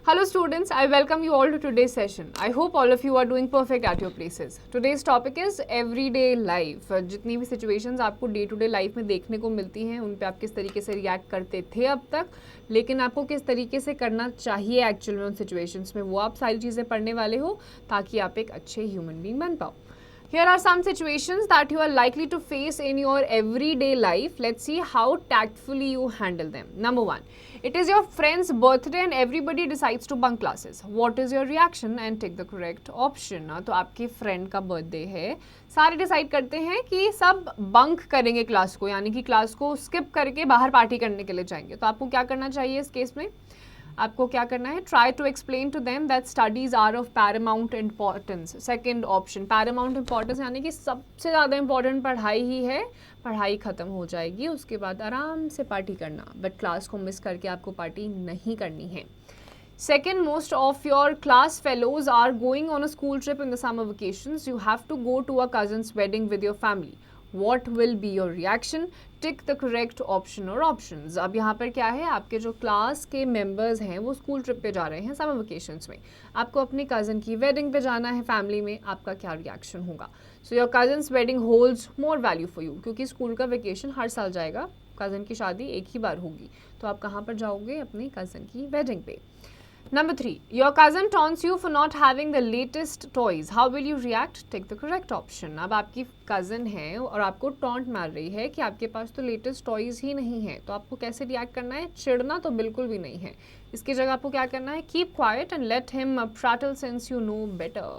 Hello students, I welcome you all to today's session. I hope all of you are doing perfect at your places. Today's topic is everyday life. जितनी भी situations आपको day to day life में देखने को मिलती हैं उन पे आप किस तरीके से react करते थे अब तक, लेकिन आपको किस तरीके से करना चाहिए एक्चुअल में उन situations में, वो आप सारी चीज़ें पढ़ने वाले हो ताकि आप एक अच्छे human being बन पाओ. Here are some situations that you are likely to face in your everyday life. Let's see how tactfully you handle them. Number 1. It is your friend's birthday and everybody decides to bunk classes. What is your reaction? And take the correct option. तो आपके friend का birthday है, सारे decide करते हैं कि सब bunk करेंगे क्लास को, यानी कि क्लास को स्किप करके बाहर पार्टी करने के लिए जाएंगे. तो आपको क्या करना चाहिए इस केस में? आपको क्या करना है? Try to explain to them that studies are of paramount importance. Second option, paramount importance यानी कि सबसे ज़्यादा इंपॉर्टेंट पढ़ाई ही है, पढ़ाई ख़त्म हो जाएगी उसके बाद आराम से पार्टी करना, बट क्लास को मिस करके आपको पार्टी नहीं करनी है. Second, most of your class fellows are going on a school trip in the summer vacations. You have to go to a cousin's wedding with your family. What will be your reaction? Tick the correct option or options. अब यहाँ पर क्या है, आपके जो class के members हैं वो स्कूल ट्रिप पे जा रहे हैं समर वेकेशंस में, आपको अपनी कज़न की वेडिंग पे जाना है फैमिली में, आपका क्या रिएक्शन होगा? So your cousins wedding holds more value for you, क्योंकि स्कूल का वेकेशन हर साल जाएगा, कज़न की शादी एक ही बार होगी, तो आप कहाँ पर जाओगे? अपनी कज़न की वेडिंग पे. Number 3, your cousin taunts you for not having the latest toys. How will you react? Take the correct option. अब आपकी cousin है और आपको टॉन्ट मार रही है कि आपके पास तो लेटेस्ट टॉयज़ ही नहीं है, तो आपको कैसे रिएक्ट करना है? चिढ़ना तो बिल्कुल भी नहीं है. इसकी जगह आपको क्या करना है? Keep quiet and let him prattle since you know better.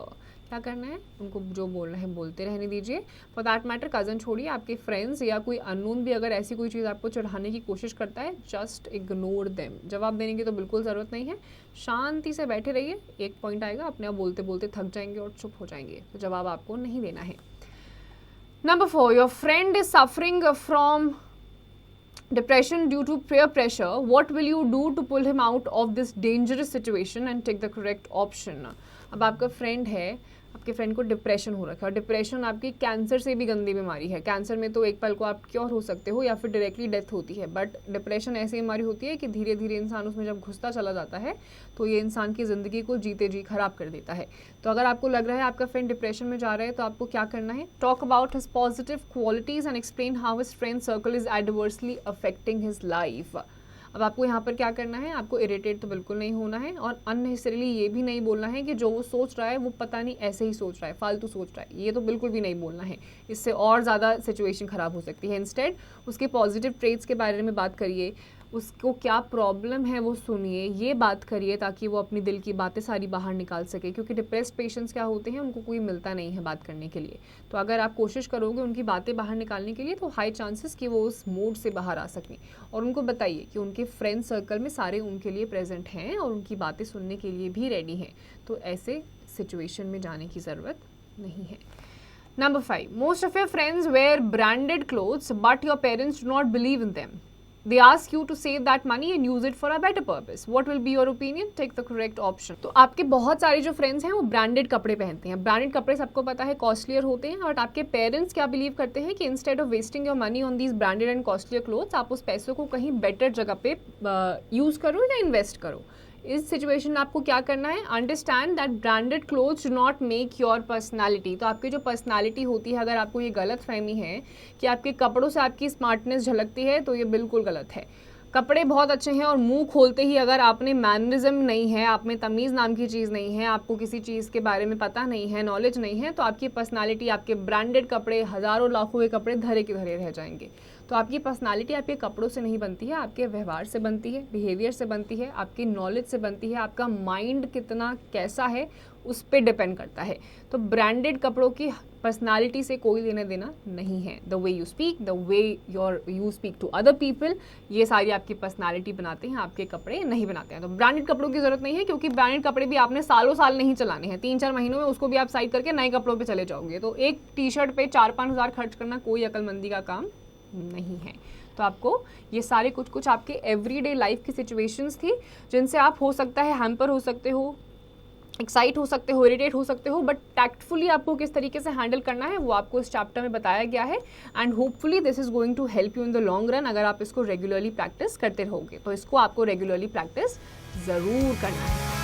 क्या करना है? उनको जो बोलना है बोलते रहने दीजिए. फॉर दैट मैटर कज़न छोड़िए, आपके फ्रेंड्स या कोई अननोन भी अगर ऐसी कोई चीज़ आपको चढ़ाने की कोशिश करता है, जस्ट इग्नोर देम. जवाब देने की तो बिल्कुल ज़रूरत नहीं है, शांति से बैठे रहिए. एक पॉइंट आएगा अपने आप बोलते बोलते थक जाएंगे और चुप हो जाएंगे, तो जवाब आपको नहीं देना है. Number 4, your friend is suffering from depression due to peer pressure. What will you do to pull him out of this dangerous situation? And take the correct option. अब आपका फ्रेंड है, आपके फ्रेंड को डिप्रेशन हो रखा है, और depression आपकी कैंसर से भी गंदी बीमारी है. कैंसर में तो एक पल को आप क्योर हो सकते हो या फिर डायरेक्टली डेथ होती है, बट डिप्रेशन ऐसी बीमारी होती है कि धीरे धीरे इंसान उसमें जब घुसता चला जाता है तो ये इंसान की ज़िंदगी को जीते जी खराब कर देता है. तो अगर आपको लग रहा है आपका फ्रेंड डिप्रेशन में जा रहा है, तो आपको क्या करना है? Talk about his positive qualities and explain how his friend circle is adversely affecting his life. अब आपको यहाँ पर क्या करना है? आपको इरिटेट तो बिल्कुल नहीं होना है, और अननेसेसरीली ये भी नहीं बोलना है कि जो वो सोच रहा है वो पता नहीं ऐसे ही सोच रहा है, फालतू सोच रहा है, ये तो बिल्कुल भी नहीं बोलना है. इससे और ज़्यादा सिचुएशन ख़राब हो सकती है. इंस्टेड उसके पॉजिटिव ट्रेट्स के बारे में बात करिए, उसको क्या प्रॉब्लम है वो सुनिए, ये बात करिए ताकि वो अपनी दिल की बातें सारी बाहर निकाल सके, क्योंकि डिप्रेस्ड पेशेंट्स क्या होते हैं, उनको कोई मिलता नहीं है बात करने के लिए. तो अगर आप कोशिश करोगे उनकी बातें बाहर निकालने के लिए, तो हाई चांसेस कि वो उस मूड से बाहर आ सकें. और उनको बताइए कि उनके फ्रेंड सर्कल में सारे उनके लिए प्रेजेंट हैं और उनकी बातें सुनने के लिए भी रेडी हैं. तो ऐसे सिचुएशन में जाने की ज़रूरत नहीं है. Number 5, most of your friends wear branded clothes but your parents do not believe in them. They ask you to save that money and use it for a better purpose. What will be your opinion? Take the correct option. तो आपके बहुत सारे जो friends हैं वो branded कपड़े पहनते हैं. ब्रांडेड कपड़े सबको पता है कॉस्टलियर होते हैं, और आपके पेरेंट्स क्या बिलीव करते हैं कि instead of wasting your money on these branded and costlier clothes, आप उस पैसों को कहीं बेटर जगह पे यूज़ करो या इन्वेस्ट करो. इस सिचुएशन में आपको क्या करना है? Understand that branded clothes do not make your personality. तो आपकी जो पर्सनैलिटी होती है, अगर आपको ये गलत फहमी है कि आपके कपड़ों से आपकी स्मार्टनेस झलकती है, तो ये बिल्कुल गलत है. कपड़े बहुत अच्छे हैं और मुंह खोलते ही अगर आपने मैनरिज्म नहीं है, आप में तमीज़ नाम की चीज़ नहीं है, आपको किसी चीज़ के बारे में पता नहीं है, नॉलेज नहीं है, तो आपकी पर्सनालिटी, आपके ब्रांडेड कपड़े, हज़ारों लाखों के कपड़े धरे के धरे रह जाएंगे. तो आपकी पर्सनालिटी आपके कपड़ों से नहीं बनती है, आपके व्यवहार से बनती है, बिहेवियर से बनती है, आपकी नॉलेज से बनती है, आपका माइंड कितना कैसा है उस पर डिपेंड करता है. तो ब्रांडेड कपड़ों की पर्सनालिटी से कोई लेना देना नहीं है. The way you speak, the way you speak to other people, ये सारी आपकी पर्सनालिटी बनाते हैं, आपके कपड़े नहीं बनाते हैं. तो ब्रांडेड कपड़ों की ज़रूरत नहीं है, क्योंकि ब्रांडेड कपड़े भी आपने सालों साल नहीं चलाने हैं. 3-4 महीनों में उसको भी आप साइड करके नए कपड़ों पर चले जाओगे. तो एक टी शर्ट पर 4-5 हज़ार खर्च करना कोई अक्लमंदी का काम नहीं है. तो आपको ये सारे कुछ आपके एवरीडे लाइफ की सिचुएशंस थी जिनसे आप हो सकता है हैम्पर हो सकते हो, एक्साइट हो सकते हो, इरिटेट हो सकते हो, बट टैक्टफुली आपको किस तरीके से हैंडल करना है वो आपको इस चैप्टर में बताया गया है. And hopefully this is going to help you in the long run. अगर आप इसको रेगुलरली प्रैक्टिस करते रहोगे, तो इसको आपको रेगुलरली प्रैक्टिस ज़रूर करना है.